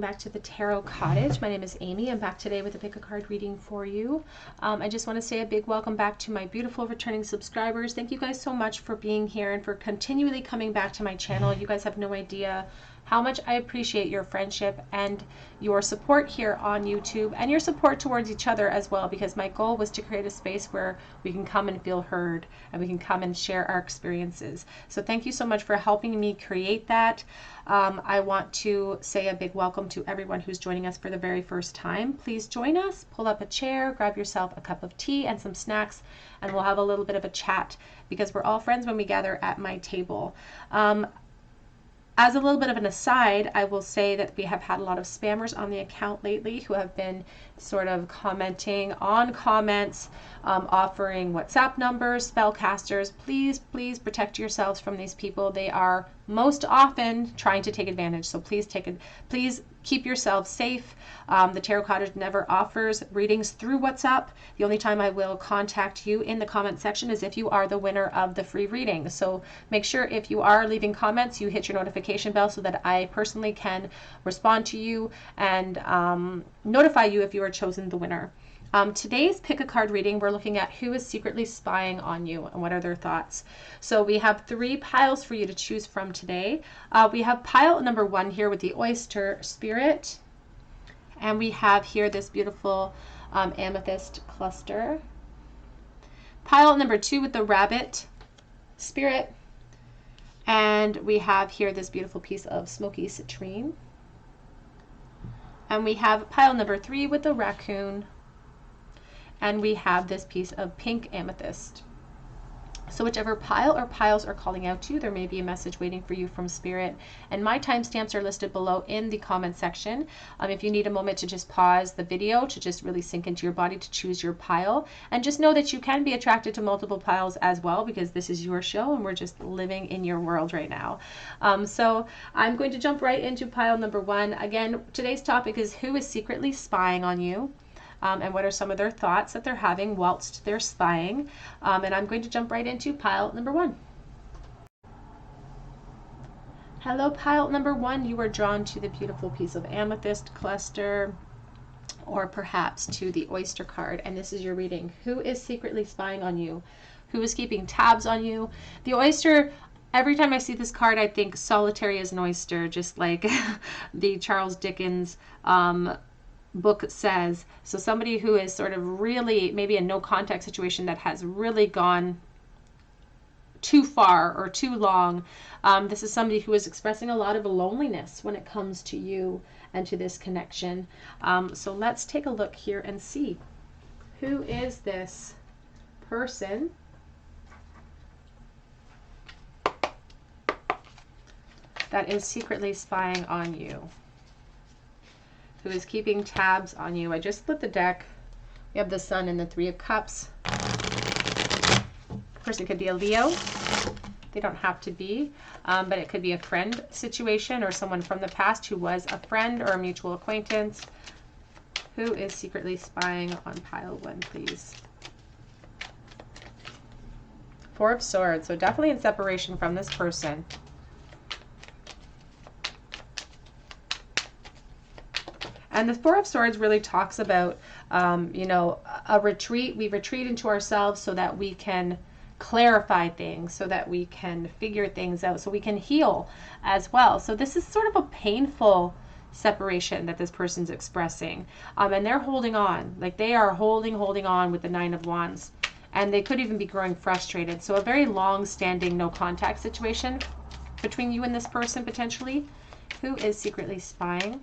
welcome back to the Tarot Cottage. My name is Amy. I'm back today with a pick a card reading for you. I just want to say a big welcome back to my beautiful returning subscribers. Thank you guys so much for being here and for continually coming back to my channel. You guys have no idea how much I appreciate your friendship and your support here on YouTube and your support towards each other as well, because my goal was to create a space where we can come and feel heard and we can come and share our experiences. So thank you so much for helping me create that. I want to say a big welcome to everyone who's joining us for the very first time. Please join us, pull up a chair, grab yourself a cup of tea and some snacks, and we'll have a little bit of a chat because we're all friends when we gather at my table. As a little bit of an aside, I will say that we have had a lot of spammers on the account lately who have been sort of commenting on comments, offering WhatsApp numbers, spellcasters. Please protect yourselves from these people. They are most often trying to take advantage. So please keep yourselves safe. The Tarot Cottage never offers readings through WhatsApp. The only time I will contact you in the comment section is if you are the winner of the free reading. So make sure if you are leaving comments, you hit your notification bell so that I personally can respond to you and notify you if you are chosen the winner. Today's pick a card reading, we're looking at who is secretly spying on you and what are their thoughts. So we have 3 piles for you to choose from today. We have pile number 1 here with the oyster spirit. And we have here this beautiful amethyst cluster. Pile number 2 with the rabbit spirit. And we have here this beautiful piece of smoky citrine. And we have pile number 3 with the raccoon. And we have this piece of pink amethyst. So whichever pile or piles are calling out to you, there may be a message waiting for you from Spirit. And my timestamps are listed below in the comment section. If you need a moment to just pause the video to just really sink into your body to choose your pile. And just know that you can be attracted to multiple piles as well, because this is your show and we're just living in your world right now. So I'm going to jump right into pile number 1. Again, today's topic is who is secretly spying on you? And what are some of their thoughts that they're having whilst they're spying. And I'm going to jump right into pile number 1. Hello, pile number 1. You are drawn to the beautiful piece of amethyst cluster, or perhaps to the oyster card. And this is your reading. Who is secretly spying on you? Who is keeping tabs on you? The oyster, every time I see this card, I think solitary as an oyster, just like the Charles Dickens book says. So somebody who is sort of really maybe a no contact situation that has really gone too far or too long. This is somebody who is expressing a lot of loneliness when it comes to you and to this connection. So let's take a look here and see who is this person that is secretly spying on you, who is keeping tabs on you. I just split the deck. We have the Sun and the 3 of Cups. Person could be a Leo. They don't have to be, but it could be a friend situation or someone from the past who was a friend or a mutual acquaintance. Who is secretly spying on pile 1, please? 4 of Swords, so definitely in separation from this person. And the 4 of Swords really talks about, a retreat. We retreat into ourselves so that we can clarify things, so that we can figure things out, so we can heal as well. So this is sort of a painful separation that this person's expressing. And they're holding on, like they are holding on with the 9 of Wands. And they could even be growing frustrated. So a very long-standing no contact situation between you and this person potentially. Who is secretly spying?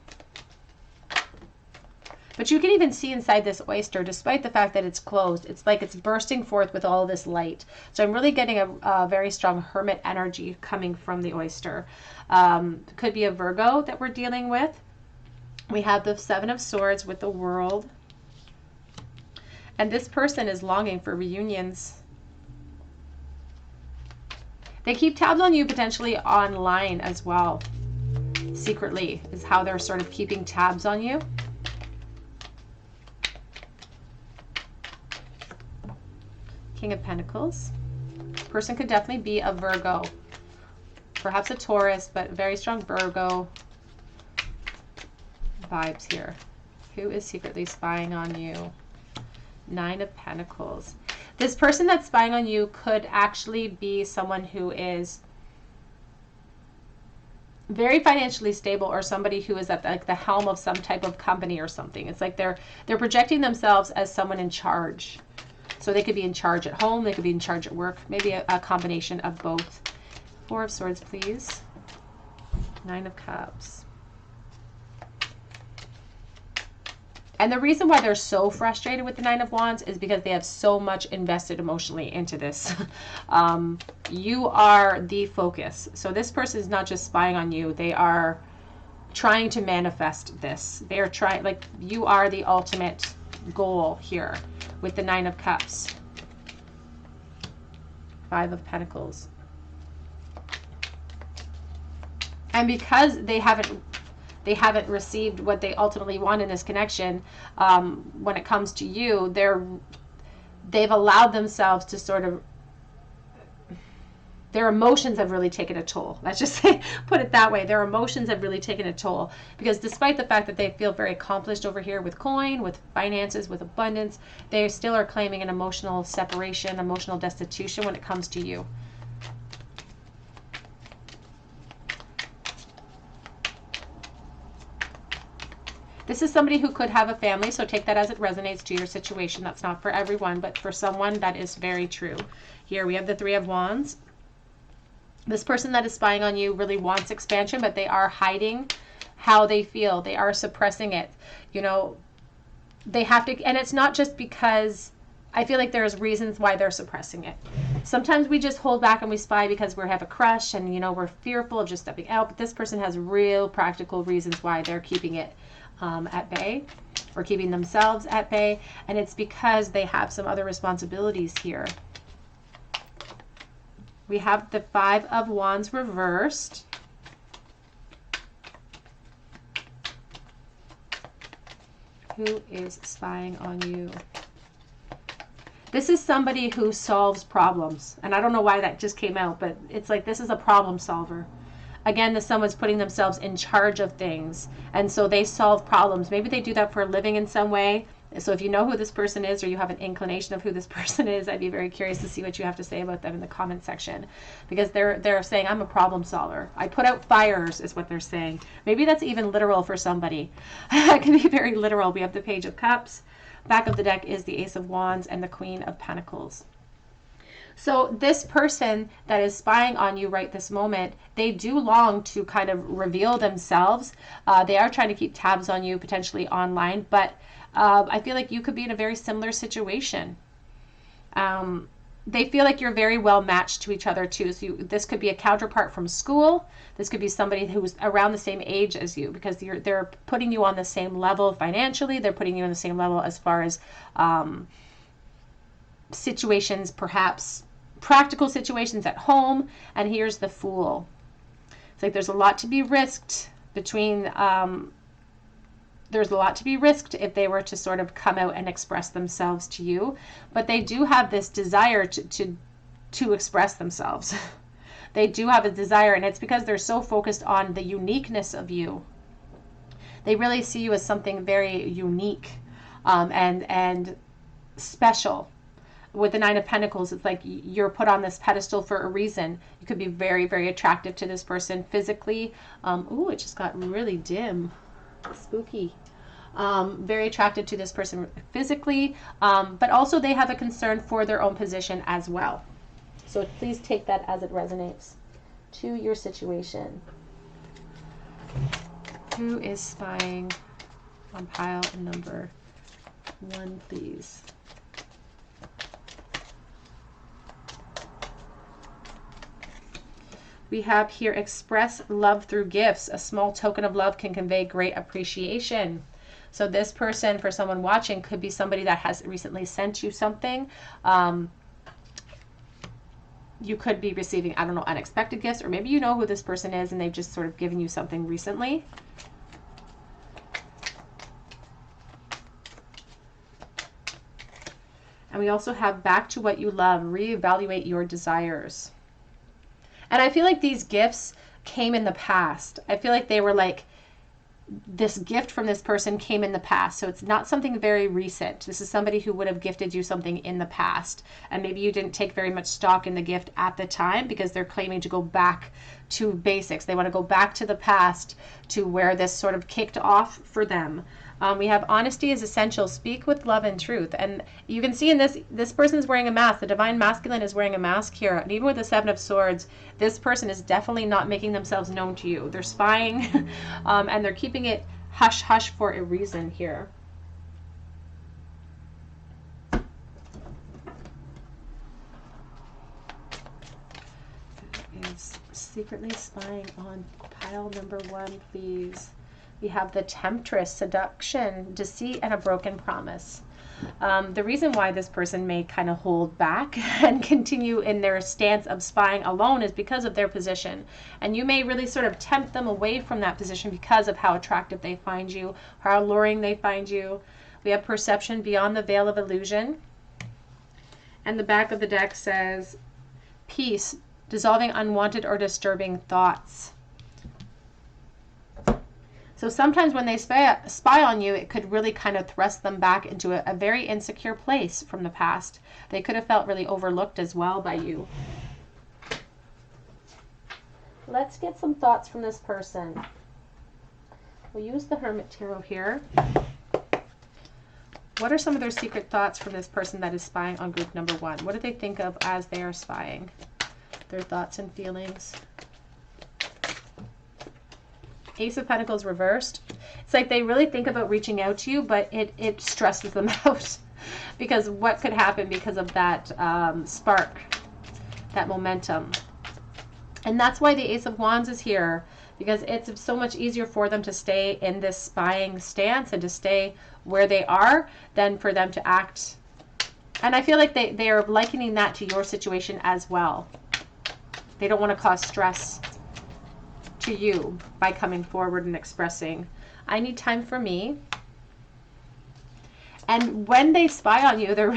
But you can even see inside this oyster, despite the fact that it's closed, it's like it's bursting forth with all this light. So I'm really getting a very strong hermit energy coming from the oyster. Could be a Virgo that we're dealing with. We have the 7 of Swords with the World. And this person is longing for reunions. They keep tabs on you potentially online as well. Secretly is how they're sort of keeping tabs on you. King of Pentacles. Person could definitely be a Virgo, perhaps a Taurus, but very strong Virgo. vibes here? Who is secretly spying on you? 9 of Pentacles. This person that's spying on you could actually be someone who is very financially stable, or somebody who is at like the helm of some type of company or something. It's like they're projecting themselves as someone in charge. So they could be in charge at home, they could be in charge at work, maybe a combination of both. 4 of Swords, please. 9 of Cups. And the reason why they're so frustrated with the 9 of Wands is because they have so much invested emotionally into this. You are the focus. So this person is not just spying on you. They are trying to manifest this. They are trying, like, you are the ultimate goal here with the 9 of Cups. 5 of Pentacles. And because they haven't received what they ultimately want in this connection, when it comes to you, they've allowed themselves to sort of, their emotions have really taken a toll. Let's just say, put it that way. Their emotions have really taken a toll, because despite the fact that they feel very accomplished over here with coin, with finances, with abundance, they still are claiming an emotional separation, emotional destitution when it comes to you. This is somebody who could have a family, so take that as it resonates to your situation. That's not for everyone, but for someone that is very true. Here we have the 3 of Wands. This person that is spying on you really wants expansion, but they are hiding how they feel. They are suppressing it. You know, they have to, and it's not just because, I feel like there's reasons why they're suppressing it. Sometimes we just hold back and we spy because we have a crush and, you know, we're fearful of just stepping out. But this person has real practical reasons why they're keeping it at bay, or keeping themselves at bay, and it's because they have some other responsibilities here. We have the 5 of Wands reversed. Who is spying on you? This is somebody who solves problems, and I don't know why that just came out, but it's like this is a problem solver. Again, someone's putting themselves in charge of things, and so they solve problems. Maybe they do that for a living in some way. So if you know who this person is, or you have an inclination of who this person is, I'd be very curious to see what you have to say about them in the comment section, because they're saying, I'm a problem solver. I put out fires is what they're saying. Maybe that's even literal for somebody. It can be very literal. We have the Page of Cups. Back of the deck is the Ace of Wands and the Queen of Pentacles. So this person that is spying on you right this moment, they do long to kind of reveal themselves. They are trying to keep tabs on you, potentially online, but I feel like you could be in a very similar situation. They feel like you're very well matched to each other too. So this could be a counterpart from school. This could be somebody who's around the same age as you, because they're putting you on the same level financially. They're putting you on the same level as far as situations, perhaps practical situations at home. And here's the Fool. It's like there's a lot to be risked between there's a lot to be risked if they were to sort of come out and express themselves to you, but they do have this desire to express themselves. They do have a desire, and it's because they're so focused on the uniqueness of you. They really see you as something very unique and special. With the 9 of Pentacles, it's like you're put on this pedestal for a reason. You could be very, very attractive to this person physically. Ooh, it just got really dim. Spooky. Very attracted to this person physically, but also they have a concern for their own position as well. So please take that as it resonates to your situation. Who is spying on pile number 1, please? We have here, express love through gifts. A small token of love can convey great appreciation. So this person, for someone watching, could be somebody that has recently sent you something. You could be receiving, I don't know, unexpected gifts, or maybe you know who this person is and they've just sort of given you something recently. And we also have back to what you love, reevaluate your desires. And I feel like these gifts came in the past. I feel like they were like this gift from this person came in the past. So it's not something very recent. This is somebody who would have gifted you something in the past. And maybe you didn't take very much stock in the gift at the time because they're claiming to go back to basics. They want to go back to the past to where this sort of kicked off for them. We have honesty is essential. Speak with love and truth. And you can see in this person is wearing a mask. The divine masculine is wearing a mask here. And even with the Seven of Swords, this person is definitely not making themselves known to you. They're spying and they're keeping it hush hush for a reason here. Who is secretly spying on pile number 1, please? We have the Temptress, seduction, deceit, and a broken promise. The reason why this person may kind of hold back and continue in their stance of spying alone is because of their position. And you may really sort of tempt them away from that position because of how attractive they find you, how alluring they find you. We have perception beyond the veil of illusion. And the back of the deck says peace, dissolving unwanted or disturbing thoughts. So sometimes when they spy on you, it could really kind of thrust them back into a very insecure place from the past. They could have felt really overlooked as well by you. Let's get some thoughts from this person. We'll use the Hermit Tarot here. What are some of their secret thoughts from this person that is spying on group number 1? What do they think of as they are spying? Their thoughts and feelings. Ace of Pentacles reversed. It's like they really think about reaching out to you, but it stresses them out because what could happen because of that spark, that momentum. And that's why the Ace of Wands is here, because it's so much easier for them to stay in this spying stance and to stay where they are than for them to act. And I feel like they are likening that to your situation as well. They don't want to cause stress to you by coming forward and expressing, I need time for me. And when they spy on you, they're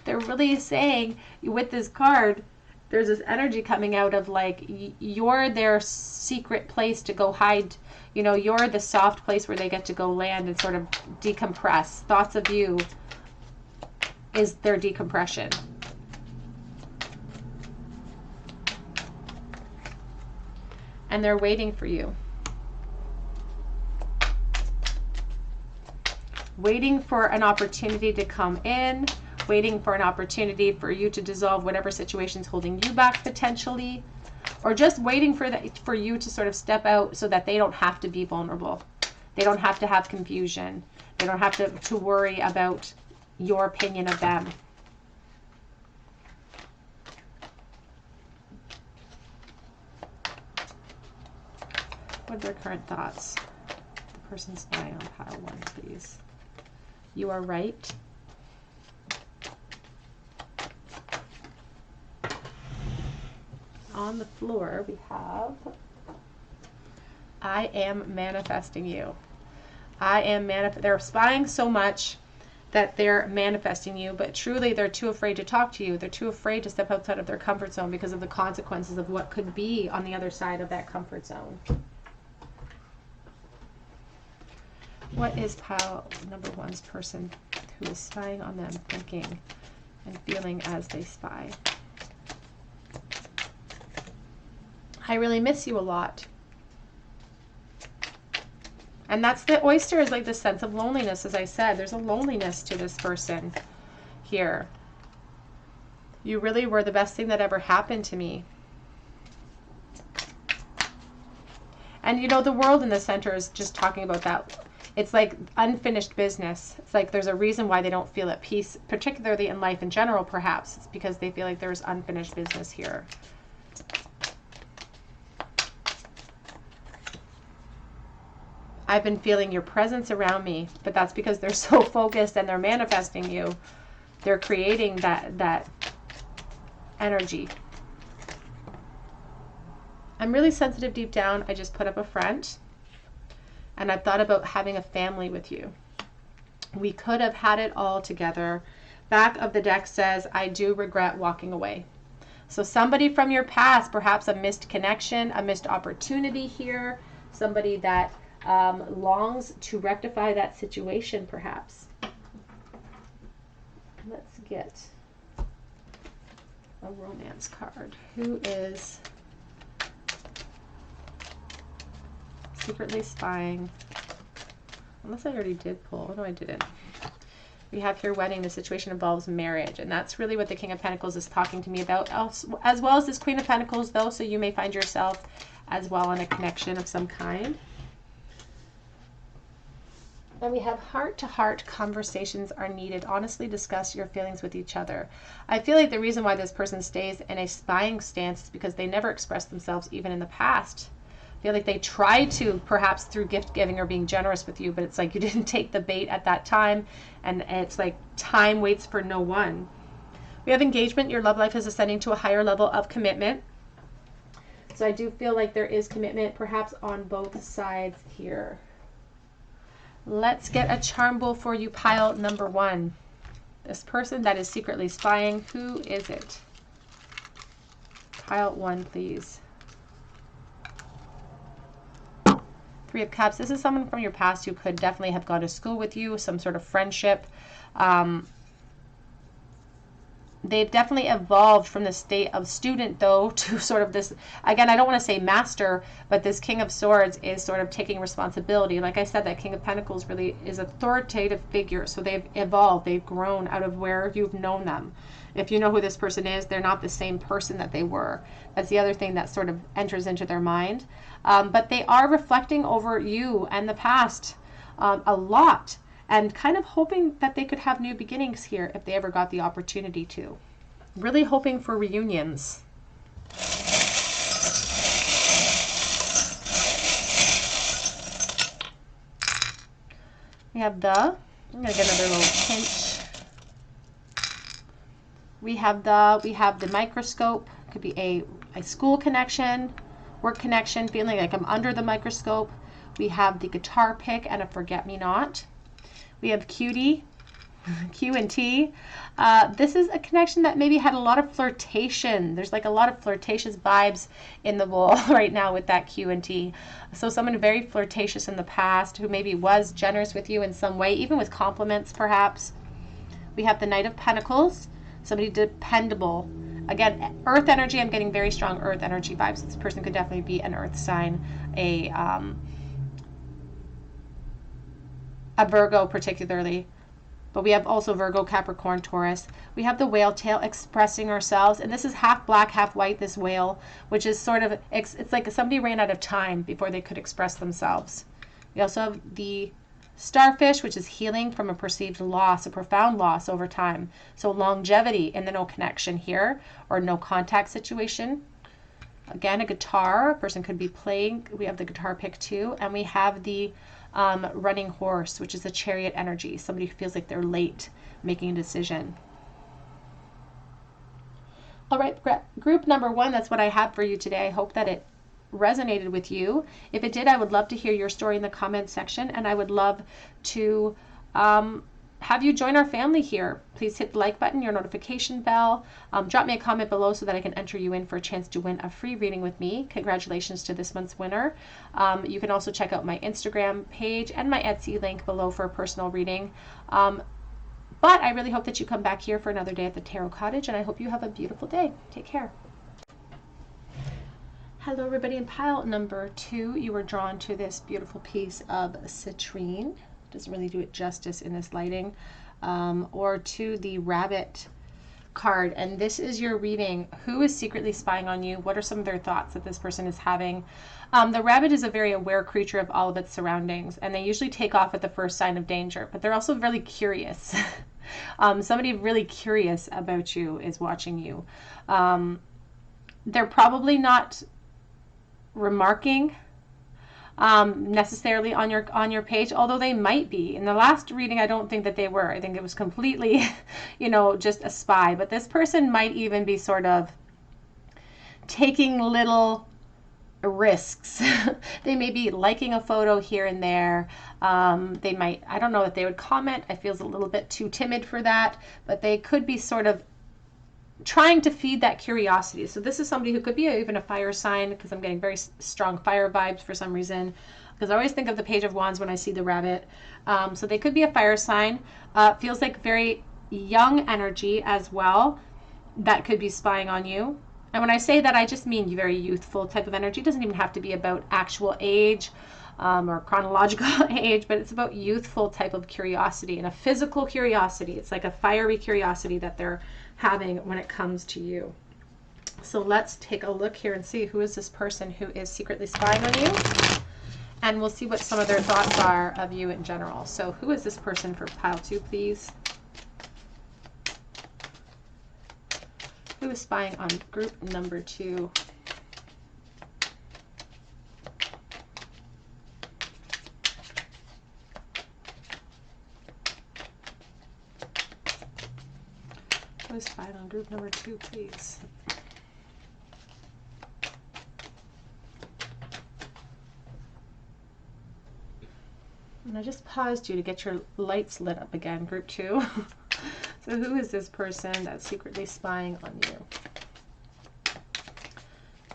really saying, with this card, there's this energy coming out of like you're their secret place to go hide. You know, you're the soft place where they get to go land and sort of decompress. Thoughts of you is their decompression. And they're waiting for you. Waiting for an opportunity to come in, waiting for an opportunity for you to dissolve whatever situation's holding you back potentially, or just waiting for you to sort of step out so that they don't have to be vulnerable. They don't have to have confusion. They don't have to worry about your opinion of them. What are their current thoughts? The person spying on pile 1, please. You are right. On the floor, we have, I am manifesting you. They're spying so much that they're manifesting you, but truly they're too afraid to talk to you. They're too afraid to step outside of their comfort zone because of the consequences of what could be on the other side of that comfort zone. What is pile number 1's person who is spying on them thinking and feeling as they spy? I really miss you a lot. And that's the oyster, is like the sense of loneliness. As I said, there's a loneliness to this person here. You really were the best thing that ever happened to me. And you know, the world in the center is just talking about that. It's like unfinished business. It's like there's a reason why they don't feel at peace, particularly in life in general, perhaps. It's because they feel like there's unfinished business here. I've been feeling your presence around me, but that's because they're so focused and they're manifesting you. They're creating that energy. I'm really sensitive deep down. I just put up a front. And I've thought about having a family with you. We could have had it all together. Back of the deck says, I do regret walking away. So somebody from your past, perhaps a missed connection, a missed opportunity here, somebody that longs to rectify that situation, perhaps. Let's get a romance card. Who is secretly spying? Unless I already did pull. No, I didn't. We have here wedding. The situation involves marriage, and that's really what the King of Pentacles is talking to me about, as well as this Queen of Pentacles, though, so you may find yourself as well in a connection of some kind. And we have heart-to-heart conversations are needed. Honestly discuss your feelings with each other. I feel like the reason why this person stays in a spying stance is because they never expressed themselves even in the past. I feel like they tried to, perhaps through gift giving or being generous with you, but it's like you didn't take the bait at that time, and it's like time waits for no one. We have engagement. Your love life is ascending to a higher level of commitment. So I do feel like there is commitment perhaps on both sides here. Let's get a charm bowl for you, pile number 1. This person that is secretly spying, who is it? Pile 1, please. 3 of Cups. This is someone from your past who could definitely have gone to school with you, some sort of friendship. They've definitely evolved from the state of student, though, to sort of this, again, I don't want to say master, but this King of Swords is sort of taking responsibility. Like I said, that King of Pentacles really is an authoritative figure. So they've evolved, they've grown out of where you've known them. If you know who this person is, they're not the same person that they were. That's the other thing that sort of enters into their mind. But they are reflecting over you and the past a lot, and kind of hoping that they could have new beginnings here if they ever got the opportunity to. Really hoping for reunions. We have I'm going to get another little pinch. We have the microscope. Could be a school connection, work connection, feeling like I'm under the microscope. We have the guitar pick and a forget-me-not. We have cutie, Q and T. This is a connection that maybe had a lot of flirtation. There's like a lot of flirtatious vibes in the bowl right now with that Q and T. So someone very flirtatious in the past who maybe was generous with you in some way, even with compliments perhaps. We have the Knight of Pentacles, somebody dependable. Again, earth energy, I'm getting very strong earth energy vibes. This person could definitely be an earth sign, a Virgo particularly, but we have also Virgo, Capricorn, Taurus. We have the whale tail, expressing ourselves, and this is half black, half white, this whale, which is sort of, it's like somebody ran out of time before they could express themselves. We also have the starfish, which is healing from a perceived loss, a profound loss over time. So longevity in the no connection here, or no contact situation. Again, a guitar, a person could be playing. We have the guitar pick too, and we have the running horse, which is a chariot energy. Somebody who feels like they're late making a decision. All right, group number 1, that's what I have for you today. I hope that it resonated with you. If it did, I would love to hear your story in the comments section, and I would love to have you join our family here. Please hit the like button, your notification bell. Drop me a comment below so that I can enter you in for a chance to win a free reading with me. Congratulations to this month's winner. You can also check out my Instagram page and my Etsy link below for a personal reading. But I really hope that you come back here for another day at the Tarot Cottage, and I hope you have a beautiful day. Take care. Hello everybody. In pile number 2, you were drawn to this beautiful piece of citrine. Doesn't really do it justice in this lighting, or to the rabbit card, and this is your reading. Who is secretly spying on you? What are some of their thoughts that this person is having? The rabbit is a very aware creature of all of its surroundings, and they usually take off at the first sign of danger, but they're also really curious. Somebody really curious about you is watching you. They're probably not remarking necessarily on your page, although they might be. In the last reading, I don't think that they were. I think it was completely, just a spy. But this person might even be sort of taking little risks. They may be liking a photo here and there. They might, I don't know that they would comment. I feel a little bit too timid for that, but they could be sort of trying to feed that curiosity. So this is somebody who could be even a fire sign, because I'm getting very strong fire vibes for some reason. because I always think of the Page of Wands when I see the rabbit. So they could be a fire sign. Feels like very young energy as well that could be spying on you. And when I say that, I just mean very youthful type of energy. It doesn't even have to be about actual age or chronological age, but it's about youthful type of curiosity and a physical curiosity. It's like a fiery curiosity that they're having when it comes to you. So let's take a look here and see who is this person who is secretly spying on you. And we'll see what some of their thoughts are of you in general. So who is this person for pile 2, please? Who is spying on group number 2? Who is spying on group number 2, please? And I just paused you to get your lights lit up again, group 2. So who is this person that's secretly spying on you?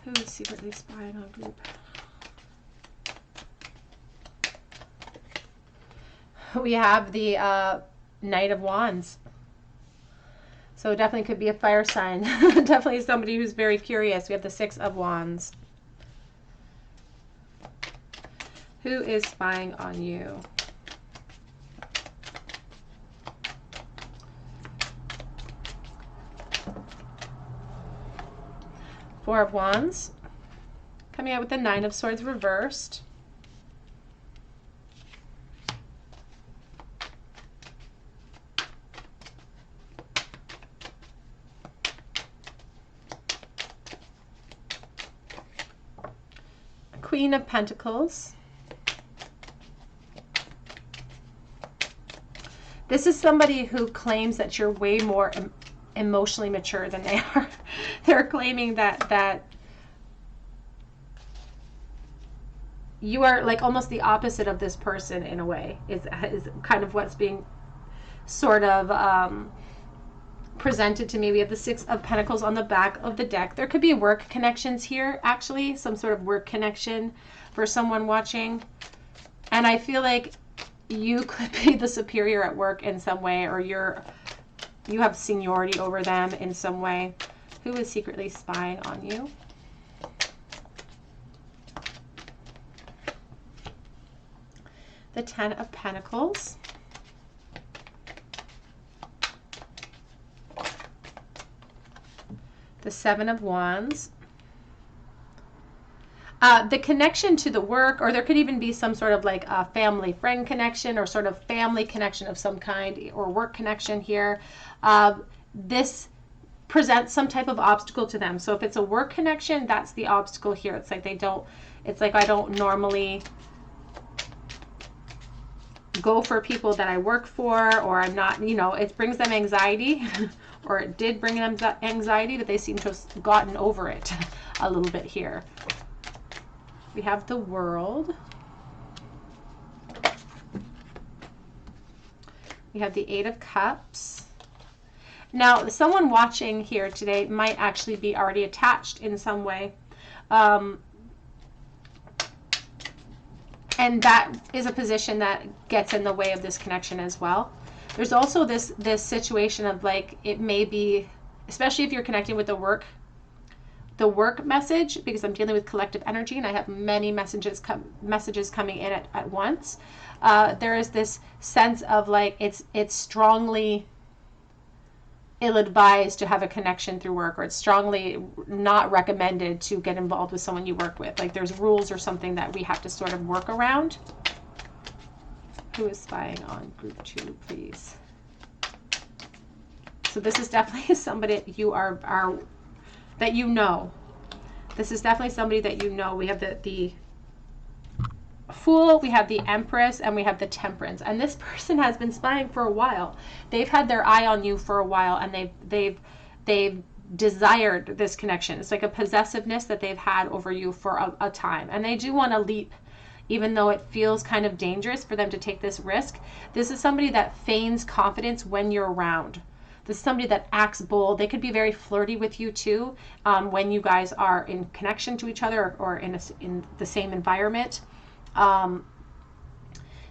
Who is secretly spying on group? We have the Knight of Wands. So it definitely could be a fire sign. Definitely somebody who's very curious. We have the 6 of Wands. Who is spying on you? Four of Wands. Coming out with the 9 of Swords reversed. Queen of Pentacles. This is somebody who claims that you're way more emotionally mature than they are. They're claiming that you are like almost the opposite of this person in a way, is kind of what's being sort of presented to me. We have the 6 of Pentacles on the back of the deck. There could be work connections here, actually, some sort of work connection for someone watching. And I feel like you could be the superior at work in some way, or you have seniority over them in some way. Who is secretly spying on you? The 10 of Pentacles. The 7 of Wands. The connection to the work, or there could even be some sort of like a family friend connection or sort of family connection of some kind, or work connection here. This presents some type of obstacle to them. So if it's a work connection, that's the obstacle here. It's like I don't normally go for people that I work for, or I'm not, it brings them anxiety or it did bring them anxiety, but they seem to have gotten over it a little bit here. We have the World. We have the 8 of Cups. Now, someone watching here today might actually be already attached in some way. And that is a position that gets in the way of this connection as well. There's also this situation of like, it may be, especially if you're connecting with the work message, because I'm dealing with collective energy and I have many messages coming in at once. There is this sense of like, it's strongly ill-advised to have a connection through work, or it's strongly not recommended to get involved with someone you work with. Like there's rules or something that we have to sort of work around. Who is spying on group 2, please? So this is definitely somebody you are that you know. This is definitely somebody that you know. We have the Fool, we have the Empress, and we have the Temperance. And this person has been spying for a while. They've had their eye on you for a while, and they've desired this connection. It's like a possessiveness that they've had over you for a time. And they do want to leap, even though it feels kind of dangerous for them to take this risk. This is somebody that feigns confidence when you're around. This is somebody that acts bold. They could be very flirty with you too, when you guys are in connection to each other, or in the same environment.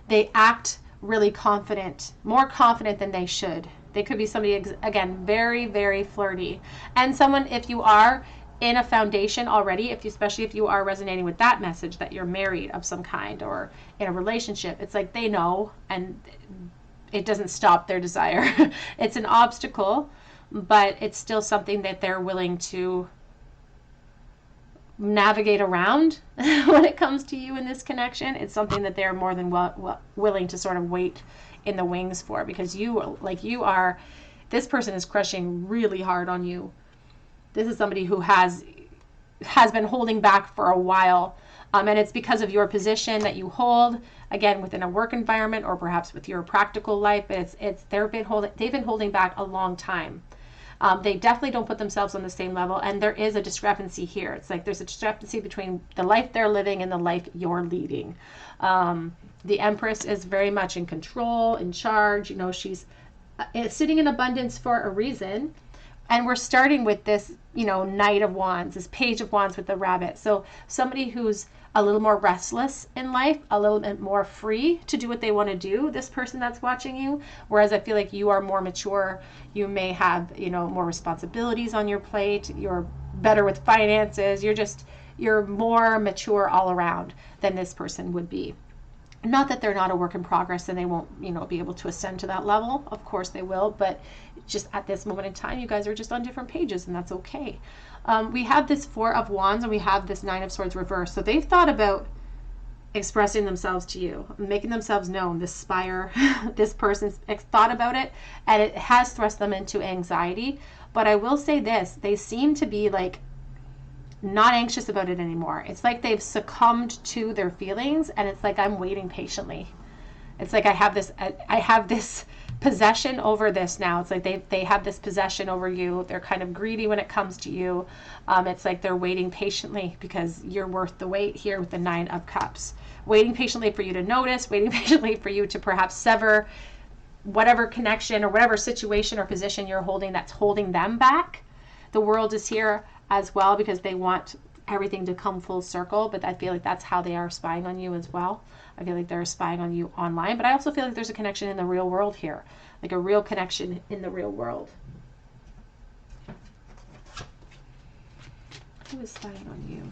They act really confident, more confident than they should. They could be somebody, again, very, very flirty. And someone, if you are in a foundation already, especially if you are resonating with that message that you're married of some kind or in a relationship, it's like they know, and it doesn't stop their desire. It's an obstacle, but it's still something that they're willing to navigate around when it comes to you in this connection. It's something that they're more than willing to sort of wait in the wings for, because this person is crushing really hard on you. This is somebody who has been holding back for a while, and it's because of your position that you hold, again, within a work environment or perhaps with your practical life. They've been holding back a long time. They definitely don't put themselves on the same level, and there is a discrepancy here. It's like there's a discrepancy between the life they're living and the life you're leading. The Empress is very much in control, in charge. She's sitting in abundance for a reason. And we're starting with this, Knight of Wands, this Page of Wands with the rabbit. So somebody who's a little more restless in life, a little bit more free to do what they want to do, this person that's watching you. Whereas I feel like you are more mature. You may have, more responsibilities on your plate. You're better with finances. You're more mature all around than this person would be. Not that they're not a work in progress and they won't, be able to ascend to that level. Of course they will, but just at this moment in time, you guys are just on different pages, and that's okay. We have this Four of Wands and we have this Nine of Swords reversed. So they've thought about expressing themselves to you, making themselves known. This spire, this person's thought about it, and it has thrust them into anxiety. But I will say this, they seem to be like not anxious about it anymore. It's like they've succumbed to their feelings, and it's like, I'm waiting patiently. It's like I have this possession over this now. It's like they have this possession over you. They're kind of greedy when it comes to you. It's like they're waiting patiently because you're worth the wait here with the Nine of Cups. Waiting patiently for you to notice, waiting patiently for you to perhaps sever whatever connection or whatever situation or position you're holding that's holding them back. The World is here as well because they want everything to come full circle, but I feel like that's how they are spying on you as well. I feel like they're spying on you online, but I also feel like there's a connection in the real world here, like a real connection in the real world. Who is spying on you?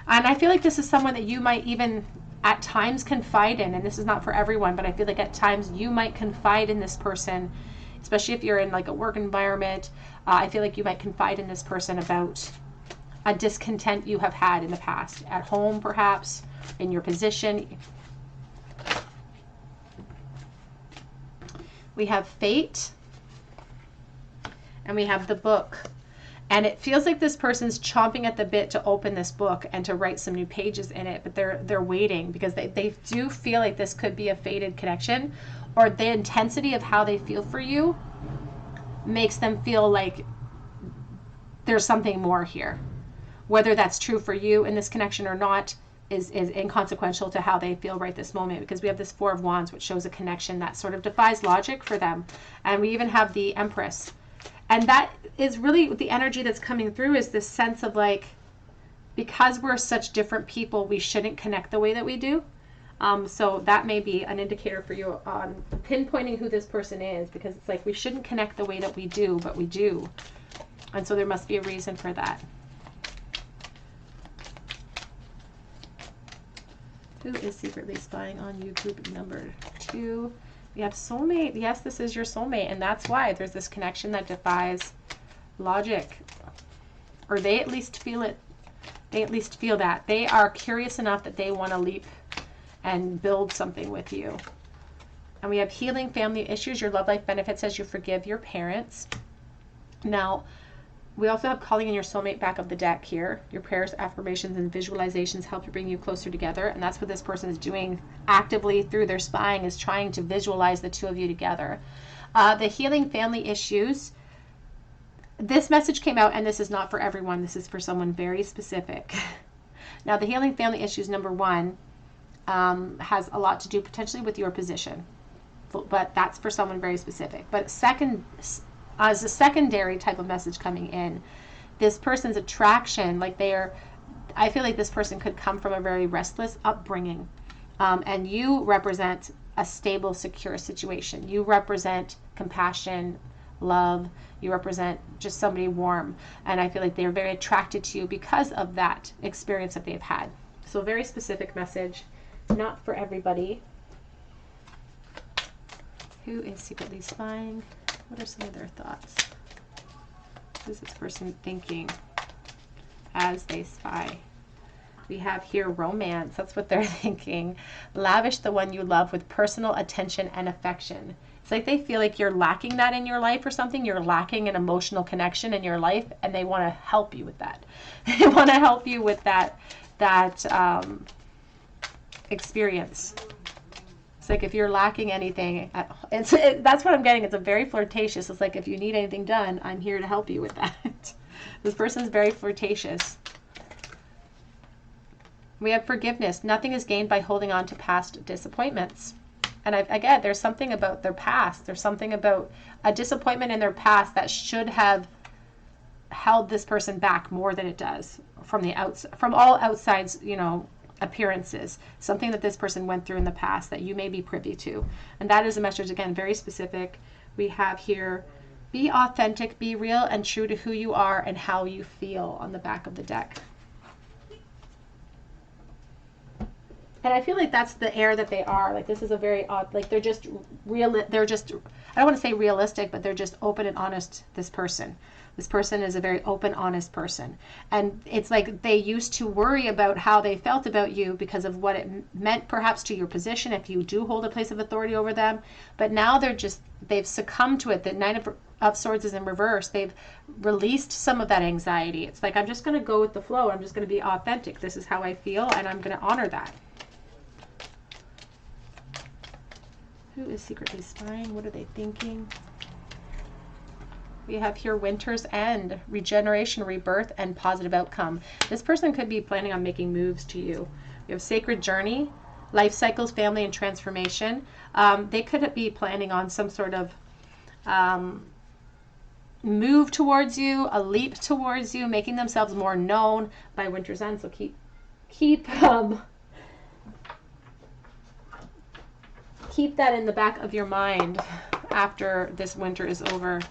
And I feel like this is someone that you might even at times confide in, and this is not for everyone, but I feel like at times you might confide in this person, especially if you're in like a work environment. I feel like you might confide in this person about a discontent you have had in the past, at home perhaps, in your position. We have Fate, and we have the Book. And it feels like this person's chomping at the bit to open this book and to write some new pages in it, but they're waiting because they do feel like this could be a fated connection, or the intensity of how they feel for you makes them feel like there's something more here. Whether that's true for you in this connection or not is inconsequential to how they feel right this moment, because we have this Four of Wands, which shows a connection that sort of defies logic for them. And we even have the Empress. And that is really the energy that's coming through, is this sense of like, because we're such different people, we shouldn't connect the way that we do. So that may be an indicator for you on pinpointing who this person is, because it's like we shouldn't connect the way that we do, but we do. And so there must be a reason for that. Who is secretly spying on you? Group number 2. We have soulmate. Yes, this is your soulmate, and that's why there's this connection that defies logic, or they at least feel it. They at least feel that. They are curious enough that they want to leap and build something with you. And we have healing family issues. Your love life benefits as you forgive your parents. Now, we also have calling in your soulmate back of the deck here. Your prayers, affirmations, and visualizations help to bring you closer together. And that's what this person is doing actively through their spying, is trying to visualize the two of you together. The healing family issues. This message came out, and this is not for everyone. This is for someone very specific. Now, the healing family issues, number 1, has a lot to do potentially with your position. But that's for someone very specific. But second, as a secondary type of message coming in, this person's attraction, like I feel like this person could come from a very restless upbringing. And you represent a stable, secure situation. You represent compassion, love. You represent just somebody warm. And I feel like they're very attracted to you because of that experience that they've had. So a very specific message, not for everybody. Who is secretly spying? What are some of their thoughts? What is this person thinking as they spy? We have here romance. That's what they're thinking. Lavish the one you love with personal attention and affection. It's like they feel like you're lacking that in your life or something. You're lacking an emotional connection in your life, and they want to help you with that. They want to help you with that experience. It's like if you're lacking anything, that's what I'm getting. It's a very flirtatious. It's like if you need anything done, I'm here to help you with that. This person's very flirtatious. We have forgiveness. Nothing is gained by holding on to past disappointments. And again, there's something about their past. There's something about a disappointment in their past that should have held this person back more than it does from all outsides, appearances. Something that this person went through in the past that you may be privy to. And that is a message, again, very specific. We have here, be authentic, be real and true to who you are and how you feel on the back of the deck. And I feel like that's the air that they are. Like this is a very odd, like they're just real. They're just, I don't want to say realistic, but they're just open and honest, this person. This person is a very open, honest person. And it's like they used to worry about how they felt about you because of what it meant perhaps to your position if you do hold a place of authority over them. But now they've succumbed to it. The Nine of Swords is in reverse. They've released some of that anxiety. It's like, I'm just going to go with the flow. I'm just going to be authentic. This is how I feel, and I'm going to honor that. Who is secretly spying? What are they thinking? We have here winter's end, regeneration, rebirth, and positive outcome. This person could be planning on making moves to you. We have sacred journey, life cycles, family, and transformation. They could be planning on some sort of move towards you, a leap towards you, making themselves more known by winter's end. So keep that in the back of your mind after this winter is over.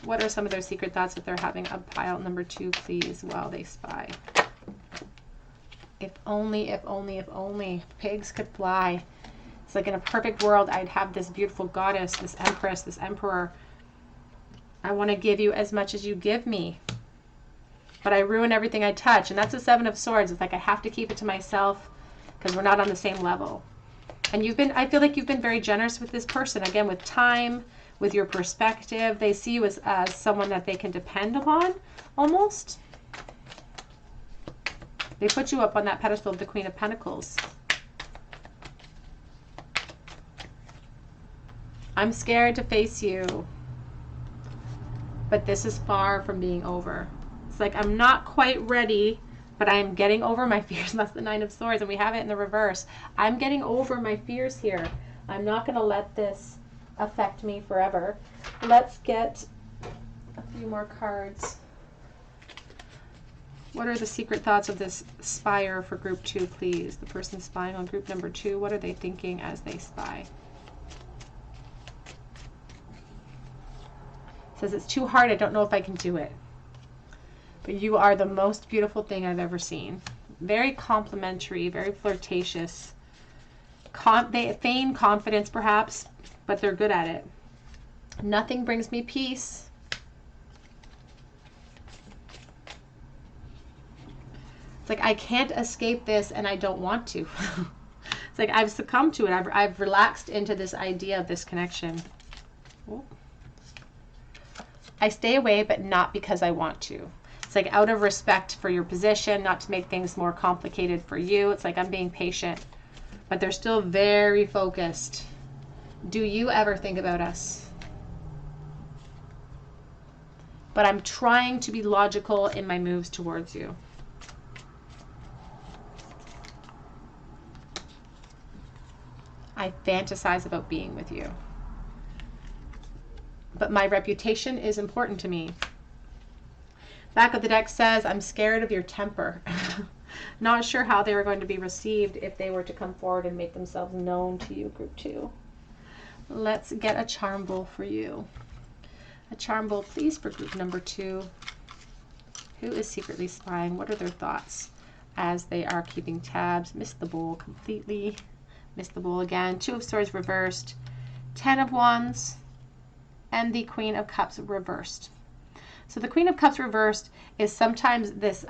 What are some of their secret thoughts that they're having? Up pile number 2, please, while they spy. If only, if only, if only pigs could fly. It's like in a perfect world, I'd have this beautiful goddess, this empress, this emperor. I want to give you as much as you give me, but I ruin everything I touch. And that's a 7 of Swords. It's like I have to keep it to myself because we're not on the same level. And I feel like you've been very generous with this person, again, with time, with your perspective. They see you as someone that they can depend upon, almost. They put you up on that pedestal of the Queen of Pentacles. I'm scared to face you, but this is far from being over. It's like I'm not quite ready, but I am getting over my fears. And that's the 9 of Swords, and we have it in the reverse. I'm getting over my fears here. I'm not going to let this affect me forever. Let's get a few more cards. What are the secret thoughts of this spire for group 2, please? The person spying on group number 2, what are they thinking as they spy? It says, it's too hard. I don't know if I can do it. But you are the most beautiful thing I've ever seen. Very complimentary, very flirtatious. They feign confidence perhaps, but they're good at it. Nothing brings me peace. It's like I can't escape this and I don't want to. It's like I've succumbed to it. I've relaxed into this idea of this connection. Ooh. I stay away, but not because I want to. It's like out of respect for your position, not to make things more complicated for you. It's like I'm being patient, but they're still very focused. Do you ever think about us? But I'm trying to be logical in my moves towards you. I fantasize about being with you. But my reputation is important to me. Back of the deck says, I'm scared of your temper. Not sure how they were going to be received if they were to come forward and make themselves known to you, group 2. Let's get a charm bowl for you. A charm bowl, please, for group number 2. Who is secretly spying? What are their thoughts as they are keeping tabs? Missed the bowl completely. Missed the bowl again. 2 of Swords reversed. 10 of Wands. And the Queen of Cups reversed. So the Queen of Cups reversed is sometimes this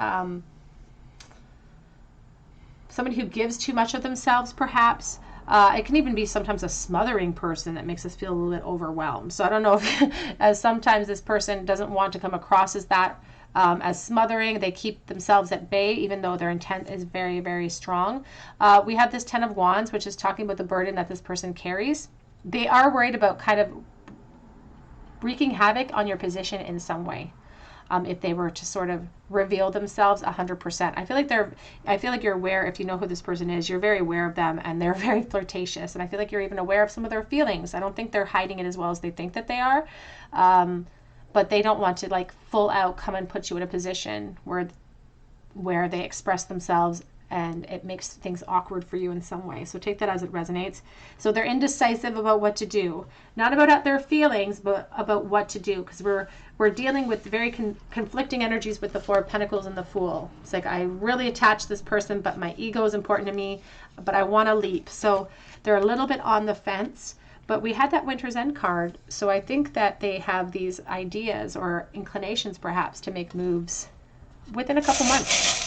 somebody who gives too much of themselves, perhaps. It can even be sometimes a smothering person that makes us feel a little bit overwhelmed. So I don't know if sometimes this person doesn't want to come across as that, as smothering. They keep themselves at bay, even though their intent is very, very strong. We have this 10 of Wands, which is talking about the burden that this person carries. They are worried about kind of wreaking havoc on your position in some way. If they were to sort of reveal themselves 100%. I feel like you're aware, if you know who this person is, you're very aware of them, and they're very flirtatious. And I feel like you're even aware of some of their feelings. I don't think they're hiding it as well as they think that they are. But they don't want to like full out come and put you in a position where they express themselves and it makes things awkward for you in some way. So take that as it resonates. So they're indecisive about what to do. Not about their feelings, but about what to do. Because we're dealing with very conflicting energies with the Four of Pentacles and the Fool. It's like, I really attach this person, but my ego is important to me, but I want to leap. So they're a little bit on the fence. But we had that Winter's End card. So I think that they have these ideas or inclinations perhaps to make moves within a couple months.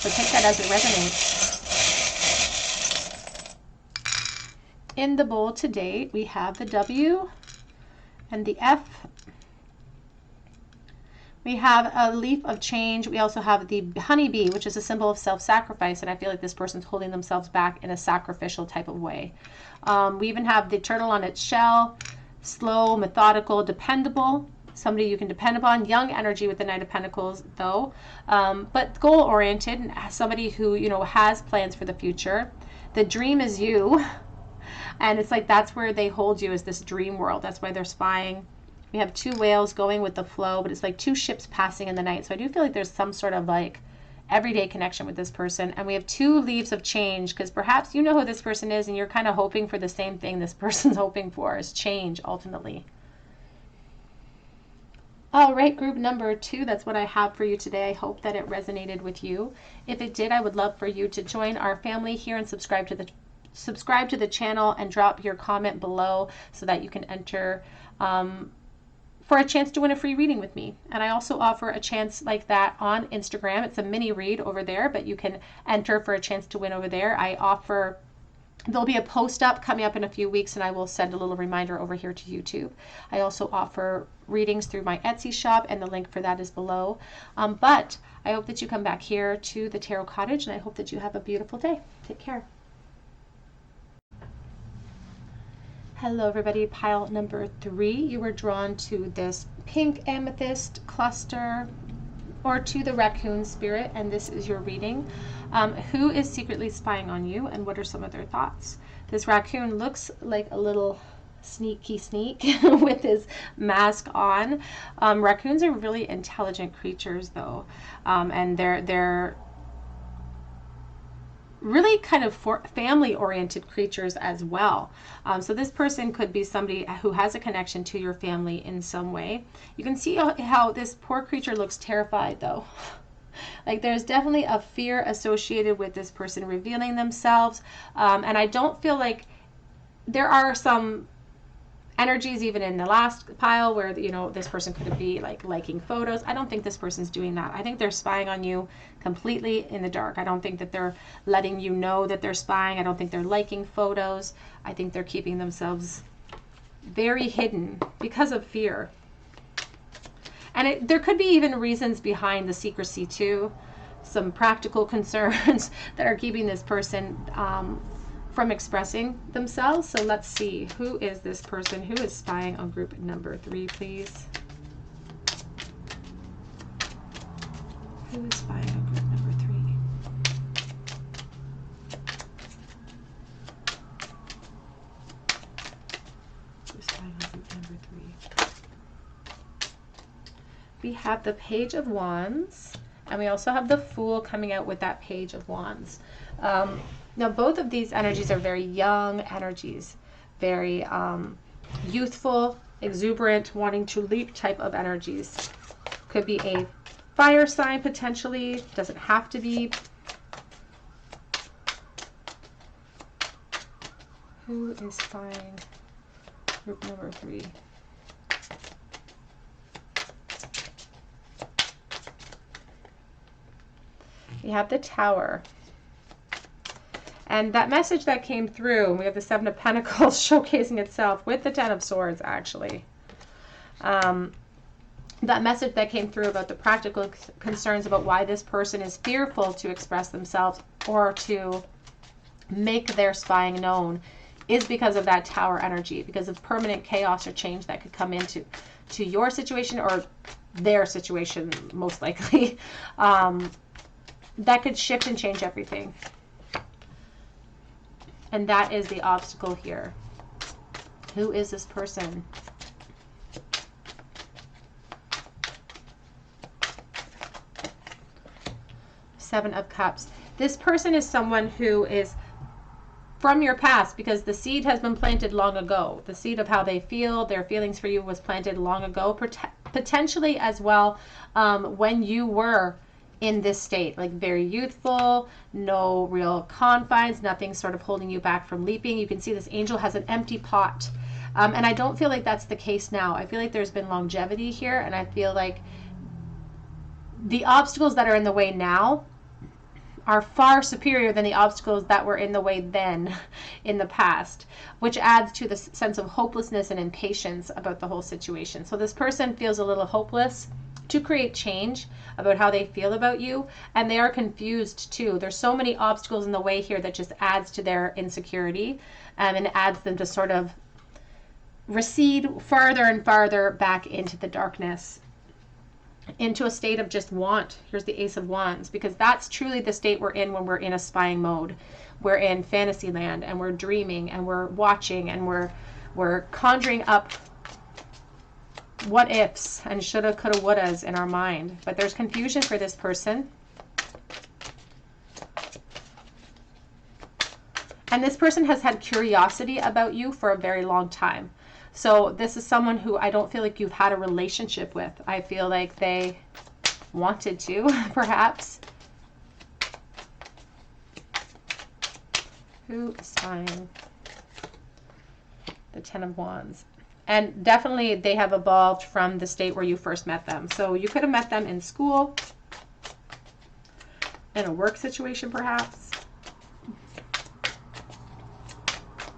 So take that as it resonates. In the bowl today, we have the W and the F. We have a leaf of change. We also have the honeybee, which is a symbol of self-sacrifice. And I feel like this person's holding themselves back in a sacrificial type of way. We even have the turtle on its shell. Slow, methodical, dependable. Somebody you can depend upon. Young energy with the Knight of Pentacles, though, but goal-oriented. Somebody who, you know, has plans for the future. The dream is you, and it's like that's where they hold you, is this dream world. That's why they're spying. We have 2 whales going with the flow, but it's like 2 ships passing in the night. So I do feel like there's some sort of like everyday connection with this person. And we have 2 leaves of change, because perhaps you know who this person is, and you're kind of hoping for the same thing this person's hoping for, is change ultimately. All right, group number 2, that's what I have for you today. I hope that it resonated with you. If it did, I would love for you to join our family here and subscribe to the channel and drop your comment below so that you can enter for a chance to win a free reading with me. And I also offer a chance like that on Instagram. It's a mini read over there, but you can enter for a chance to win over there. There'll be a post up coming up in a few weeks, and I will send a little reminder over here to YouTube. I also offer readings through my Etsy shop, and the link for that is below. But I hope that you come back here to the Tarot Cottage, and I hope that you have a beautiful day. Take care. Hello, everybody. Pile number 3. You were drawn to this pink amethyst cluster, or to the raccoon spirit, and this is your reading. Who is secretly spying on you, and what are some of their thoughts? This raccoon looks like a little sneak with his mask on. Raccoons are really intelligent creatures, though, and they're really kind of family-oriented creatures as well. So this person could be somebody who has a connection to your family in some way. You can see how this poor creature looks terrified, though. Like there's definitely a fear associated with this person revealing themselves. And I don't feel like there are some energies even in the last pile where, you know, this person could be like liking photos. I don't think this person's doing that. I think they're spying on you completely in the dark. I don't think that they're letting you know that they're spying. I don't think they're liking photos. I think they're keeping themselves very hidden because of fear. And there could be even reasons behind the secrecy too. Some practical concerns that are keeping this person from expressing themselves. So let's see, who is this person? Who is spying on group number 3, please? Who is spying on group number 3? Who's spying on group number 3? We we have the Page of Wands, and we also have the Fool coming out with that Page of Wands. Now, both of these energies are very young energies, very youthful, exuberant, wanting to leap type of energies. Could be a fire sign potentially, doesn't have to be. Who is spying? Group number 3. We have the Tower. And that message that came through, we have the Seven of Pentacles showcasing itself with the Ten of Swords, actually. That message that came through about the practical concerns about why this person is fearful to express themselves or to make their spying known is because of that Tower energy, because of permanent chaos or change that could come into your situation or their situation, most likely. That could shift and change everything. And that is the obstacle here. Who is this person? Seven of Cups. This person is someone who is from your past, because the seed has been planted long ago. The seed of how they feel, their feelings for you was planted long ago, potentially as well when you were in this state, like very youthful, no real confines, nothing sort of holding you back from leaping. You can see this angel has an empty pot. And I don't feel like that's the case now. I feel like there's been longevity here, and I feel like the obstacles that are in the way now are far superior than the obstacles that were in the way then in the past, which adds to the sense of hopelessness and impatience about the whole situation. So this person feels a little hopeless to create change about how they feel about you, and they are confused too. There's so many obstacles in the way here that just adds to their insecurity, and adds them to sort of recede farther and farther back into the darkness, into a state of just want. Here's the Ace of Wands, because that's truly the state we're in when we're in a spying mode. We're in fantasy land, and we're dreaming, and we're watching, and we're conjuring up what ifs and shoulda, coulda, wouldas in our mind. But there's confusion for this person. And this person has had curiosity about you for a very long time. So this is someone who I don't feel like you've had a relationship with. I feel like they wanted to, perhaps. Who is spying? The Ten of Wands. And definitely they have evolved from the state where you first met them. So you could have met them in school, in a work situation perhaps,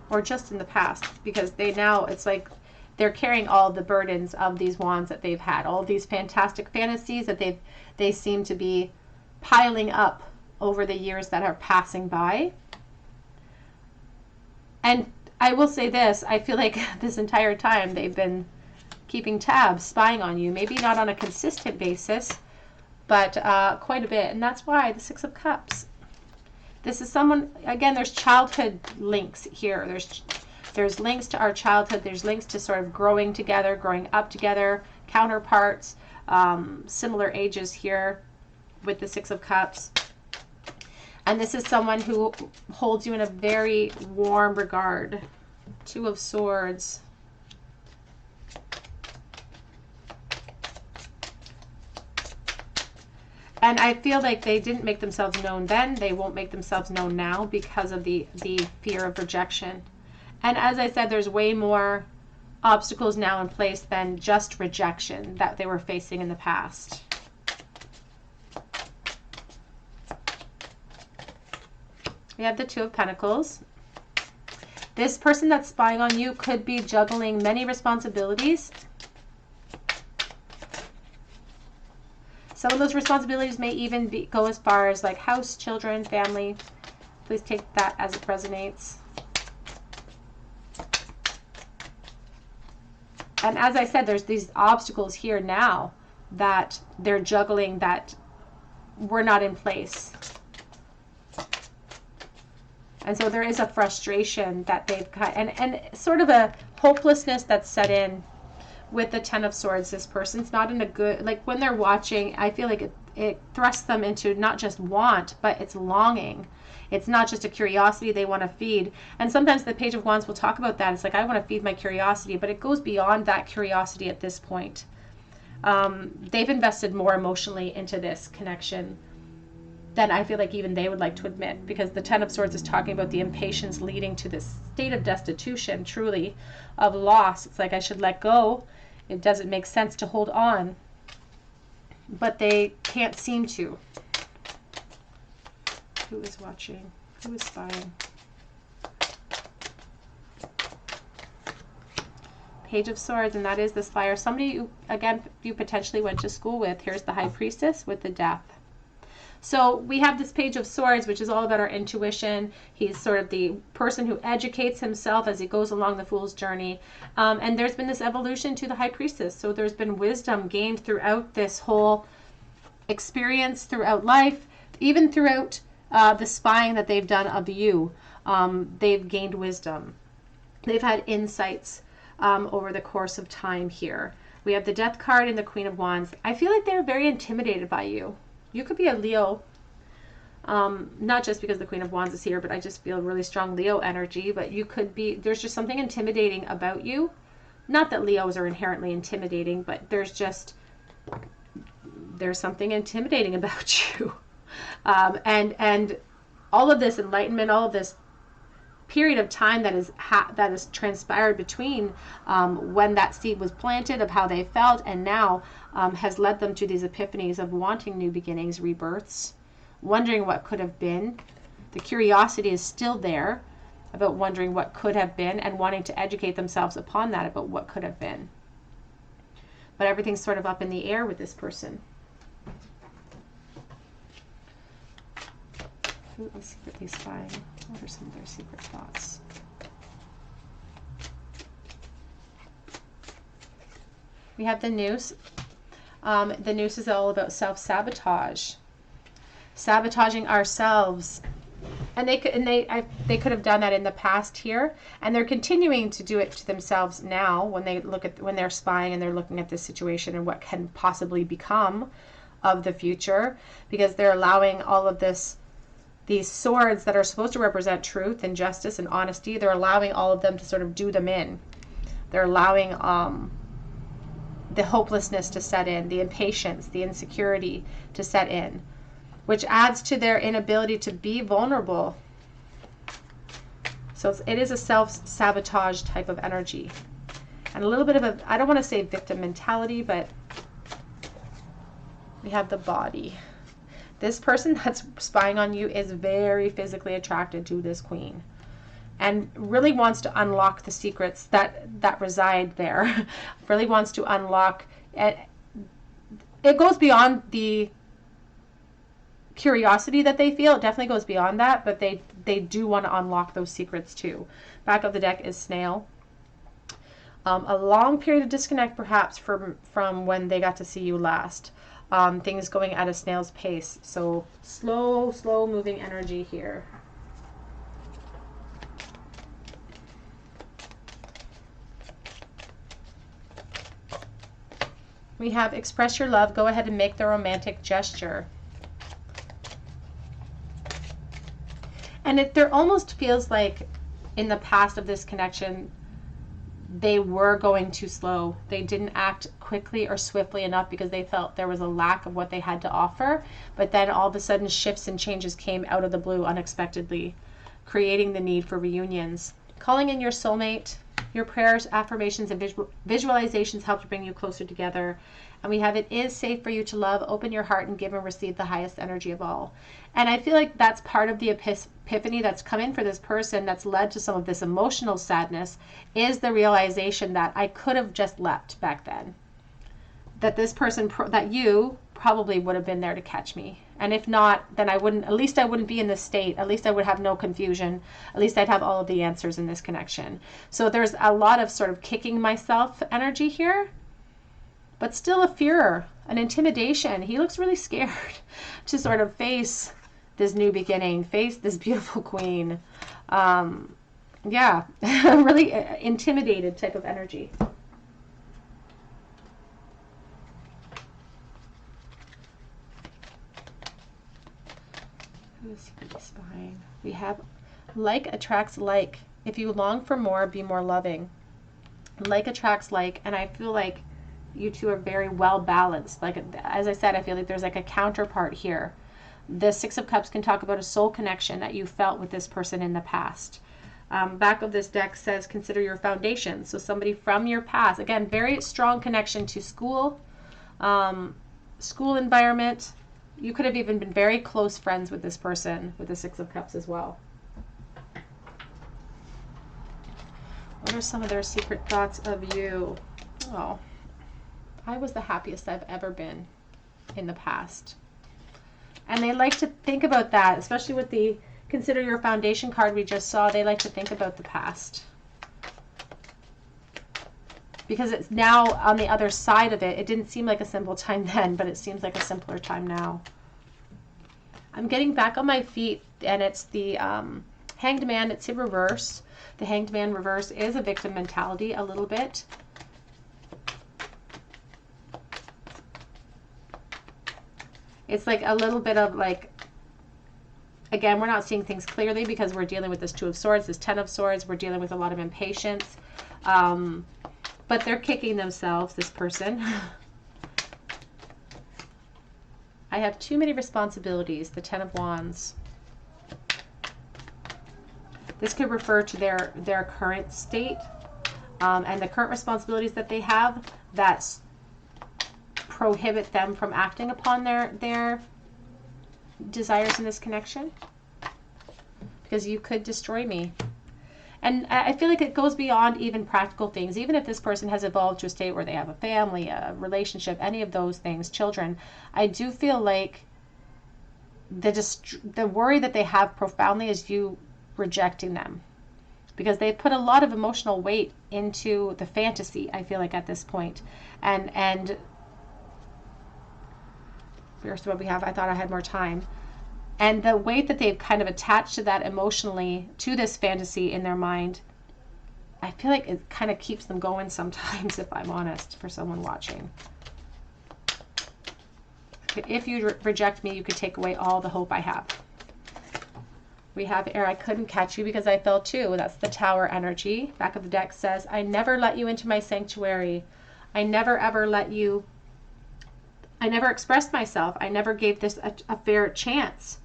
or just in the past, because they now, it's like they're carrying all the burdens of these wands that they've had, all these fantastic fantasies that they seem to be piling up over the years that are passing by. And I will say this, I feel like this entire time they've been keeping tabs, spying on you, maybe not on a consistent basis, but quite a bit. And that's why the Six of Cups. This is someone, again, there's childhood links here. There's links to our childhood. There's links to sort of growing together, growing up together, counterparts, similar ages here with the Six of Cups. And this is someone who holds you in a very warm regard. Two of Swords. And I feel like they didn't make themselves known then. They won't make themselves known now because of the fear of rejection. And as I said, there's way more obstacles now in place than just rejection that they were facing in the past. We have the Two of Pentacles. This person that's spying on you could be juggling many responsibilities. Some of those responsibilities may even go as far as like house, children, family. Please take that as it resonates. And as I said, there's these obstacles here now that they're juggling that were not in place. And so there is a frustration that they've got, and sort of a hopelessness that's set in with the Ten of Swords. This person's not in a good, like when they're watching, I feel like it thrusts them into not just want, but it's longing. It's not just a curiosity they want to feed. And sometimes the Page of Wands will talk about that. It's like, I want to feed my curiosity, but it goes beyond that curiosity at this point. They've invested more emotionally into this connection than I feel like even they would like to admit, because the Ten of Swords is talking about the impatience leading to this state of destitution, truly, of loss. It's like, I should let go. It doesn't make sense to hold on, but they can't seem to. Who is watching? Who is spying? Page of Swords, and that is this fire. Somebody you, again, you potentially went to school with. Here's the High Priestess with the Death. So we have this Page of Swords, which is all about our intuition. He's sort of the person who educates himself as he goes along the Fool's journey. And there's been this evolution to the High Priestess. So there's been wisdom gained throughout this whole experience, throughout life, even throughout the spying that they've done of you. They've gained wisdom. They've had insights over the course of time here. We have the Death card and the Queen of Wands. I feel like they're very intimidated by you. You could be a Leo, not just because the Queen of Wands is here, but I just feel really strong Leo energy. But you could be, there's just something intimidating about you. Not that Leos are inherently intimidating, but there's something intimidating about you. And all of this enlightenment, all of this period of time that is transpired between when that seed was planted, of how they felt, and now has led them to these epiphanies of wanting new beginnings, rebirths, wondering what could have been. The curiosity is still there about wondering what could have been and wanting to educate themselves upon that, about what could have been. But everything's sort of up in the air with this person. Who is secretly spying? What are some of their secret thoughts? We have the Noose. The Noose is all about self-sabotage, sabotaging ourselves, and they could have done that in the past here, and they're continuing to do it to themselves now when they're spying and they're looking at this situation and what can possibly become of the future, because they're allowing all of these swords that are supposed to represent truth and justice and honesty, they're allowing all of them to sort of do them in. They're allowing the hopelessness to set in, the impatience, the insecurity to set in, which adds to their inability to be vulnerable. So it is a self-sabotage type of energy. And a little bit of a, I don't want to say victim mentality, but we have the Body. This person that's spying on you is very physically attracted to this queen and really wants to unlock the secrets that reside there. Really wants to unlock it. It goes beyond the curiosity that they feel. It definitely goes beyond that, but they do want to unlock those secrets too. Back of the deck is Snail. A long period of disconnect perhaps from when they got to see you last. Things going at a snail's pace. So slow moving energy here. We have express your love. Go ahead and make the romantic gesture. And there almost feels like in the past of this connection, they were going too slow. They didn't act quickly or swiftly enough because they felt there was a lack of what they had to offer. But then all of a sudden shifts and changes came out of the blue unexpectedly, creating the need for reunions. Calling in your soulmate. Your prayers, affirmations, and visualizations help to bring you closer together. And we have, it is safe for you to love. Open your heart and give and receive the highest energy of all. And I feel like that's part of the epiphany that's come in for this person that's led to some of this emotional sadness, is the realization that I could have just leapt back then. That this person, that you probably would have been there to catch me. And if not, then I wouldn't, at least I wouldn't be in this state. At least I would have no confusion. At least I'd have all of the answers in this connection. So there's a lot of sort of kicking myself energy here, but still a fear, an intimidation. He looks really scared to sort of face this new beginning, face this beautiful queen. Yeah, really intimidated type of energy. is spying? We have like attracts like. If you long for more, be more loving. Like attracts like, and I feel like you two are very well balanced. Like, as I said, I feel like there's like a counterpart here. The Six of Cups can talk about a soul connection that you felt with this person in the past. Back of this deck says, consider your foundation. So somebody from your past, again, very strong connection to school, school environment. You could have even been very close friends with this person with the Six of Cups as well. What are some of their secret thoughts of you? Oh, I was the happiest I've ever been in the past. And they like to think about that, especially with the consider your foundation card we just saw. They like to think about the past. Because it's now on the other side of it. It didn't seem like a simple time then, but it seems like a simpler time now. I'm getting back on my feet, and it's the Hanged Man. It's in reverse. The Hanged Man reverse is a victim mentality a little bit. It's like a little bit of like, again, we're not seeing things clearly because we're dealing with this Two of Swords, this Ten of Swords. We're dealing with a lot of impatience. But they're kicking themselves, this person. I have too many responsibilities, the Ten of Wands. This could refer to their current state and the current responsibilities that they have that prohibit them from acting upon their desires in this connection. Because you could destroy me. And I feel like it goes beyond even practical things. Even if this person has evolved to a state where they have a family, a relationship, any of those things, children, I do feel like the worry that they have profoundly is you rejecting them. Because they put a lot of emotional weight into the fantasy, I feel like, at this point. And here's what we have. I thought I had more time. And the weight that they've kind of attached to that emotionally, to this fantasy in their mind, I feel like it kind of keeps them going sometimes, if I'm honest, for someone watching. If you reject me, you could take away all the hope I have. We have air. I couldn't catch you because I fell too. That's the Tower energy. Back of the deck says, I never let you into my sanctuary. I never ever let you. I never expressed myself. I never gave this a fair chance.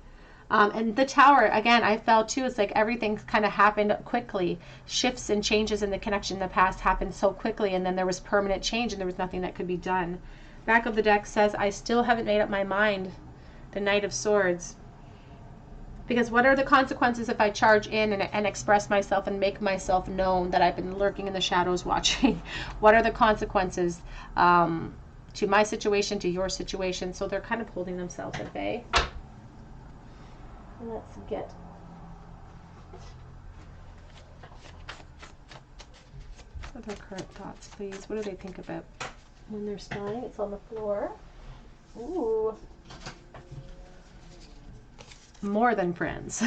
And the Tower, again, I fell too. It's like everything kind of happened quickly. Shifts and changes in the connection in the past happened so quickly, and then there was permanent change and there was nothing that could be done. Back of the deck says, I still haven't made up my mind. The Knight of Swords. Because what are the consequences if I charge in and express myself and make myself known that I've been lurking in the shadows watching? What are the consequences to my situation, to your situation? So they're kind of holding themselves at bay. Let's get what are their current thoughts, please. What do they think about when they're spying? It's on the floor. Ooh. More than friends.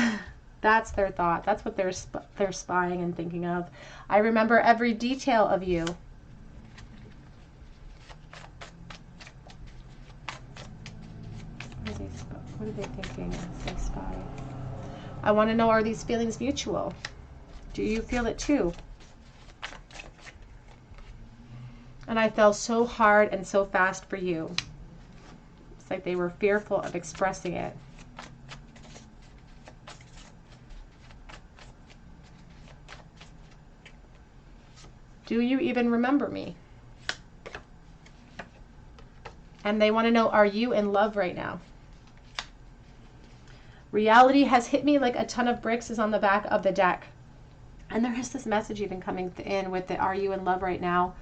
That's their thought. That's what they're spying and thinking of. I remember every detail of you. What are they thinking as they spy? I want to know, are these feelings mutual? Do you feel it too? And I fell so hard and so fast for you. It's like they were fearful of expressing it. Do you even remember me? And they want to know, are you in love right now? Reality has hit me like a ton of bricks is on the back of the deck. And there is this message even coming in with the, are you in love right now?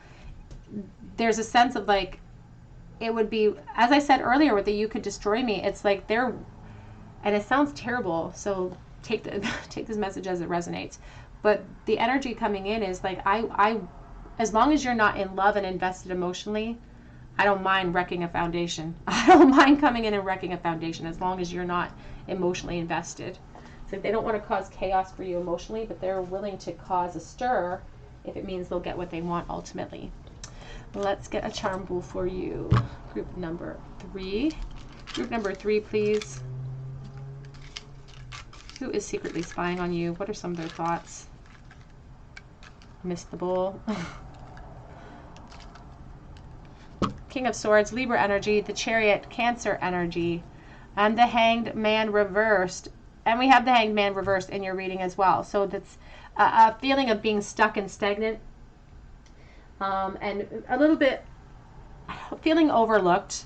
There's a sense of like, it would be, as I said earlier with the you could destroy me, it's like they're, and it sounds terrible, so take this message as it resonates. But the energy coming in is like, I as long as you're not in love and invested emotionally, I don't mind wrecking a foundation. I don't mind coming in and wrecking a foundation as long as you're not emotionally invested. It's like they don't want to cause chaos for you emotionally, but they're willing to cause a stir if it means they'll get what they want ultimately. Let's get a charm pool for you. Group number 3. Group number 3, please. Who is secretly spying on you? What are some of their thoughts? Missed the Bull. King of Swords, Libra energy, the Chariot, Cancer energy, and the Hanged Man reversed. And we have the Hanged Man reversed in your reading as well. So that's a feeling of being stuck and stagnant, and a little bit feeling overlooked,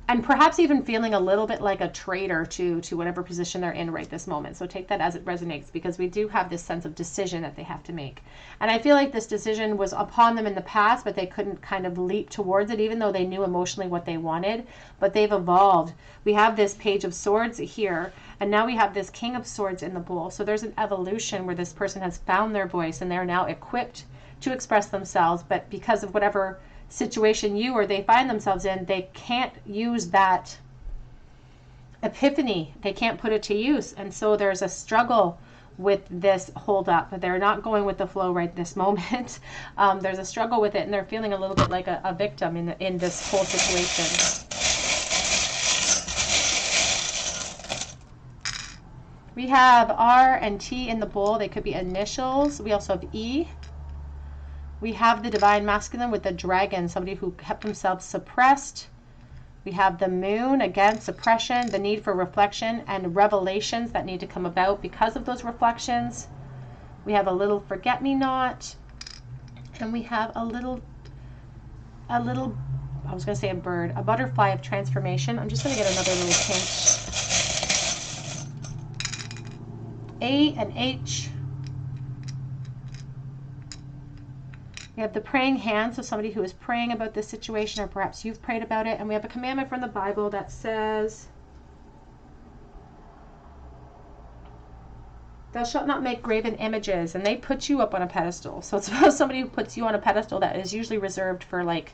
and perhaps even feeling a little bit like a traitor to whatever position they're in right this moment. So take that as it resonates, because we do have this sense of decision that they have to make. And I feel like this decision was upon them in the past, but they couldn't kind of leap towards it, even though they knew emotionally what they wanted. But they've evolved. We have this Page of Swords here, and now we have this King of Swords in the Bull. So there's an evolution where this person has found their voice, and they're now equipped to express themselves. But because of whatever situation you or they find themselves in, they can't use that epiphany. They can't put it to use. And so there's a struggle with this hold up. They're not going with the flow right this moment. There's a struggle with it, and they're feeling a little bit like a victim in this whole situation. We have R and T in the Bull. They could be initials. We also have E. We have the Divine Masculine with the Dragon, somebody who kept themselves suppressed. We have the Moon, again, suppression, the need for reflection and revelations that need to come about because of those reflections. We have a little forget-me-not, and we have a little, I was going to say a bird, a butterfly of transformation. I'm just going to get another little hint. A and H. We have the praying hand, so somebody who is praying about this situation, or perhaps you've prayed about it. And we have a commandment from the Bible that says, thou shalt not make graven images. And they put you up on a pedestal. So it's about somebody who puts you on a pedestal that is usually reserved for like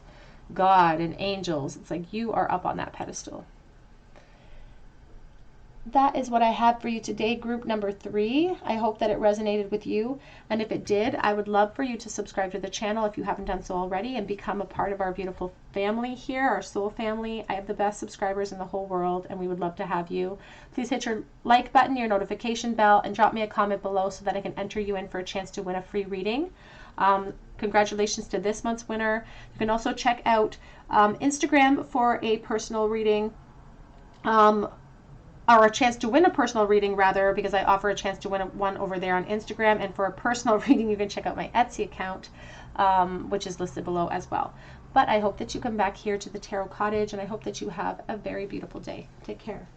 God and angels. It's like you are up on that pedestal. That is what I have for you today, group number 3. I hope that it resonated with you. And if it did, I would love for you to subscribe to the channel if you haven't done so already, and become a part of our beautiful family here, our soul family. I have the best subscribers in the whole world, and we would love to have you. Please hit your like button, your notification bell, and drop me a comment below so that I can enter you in for a chance to win a free reading. Congratulations to this month's winner. You can also check out Instagram for a personal reading. Or a chance to win a personal reading, rather, because I offer a chance to win one over there on Instagram. And for a personal reading, you can check out my Etsy account, which is listed below as well. But I hope that you come back here to the Tarot Cottage, and I hope that you have a very beautiful day. Take care.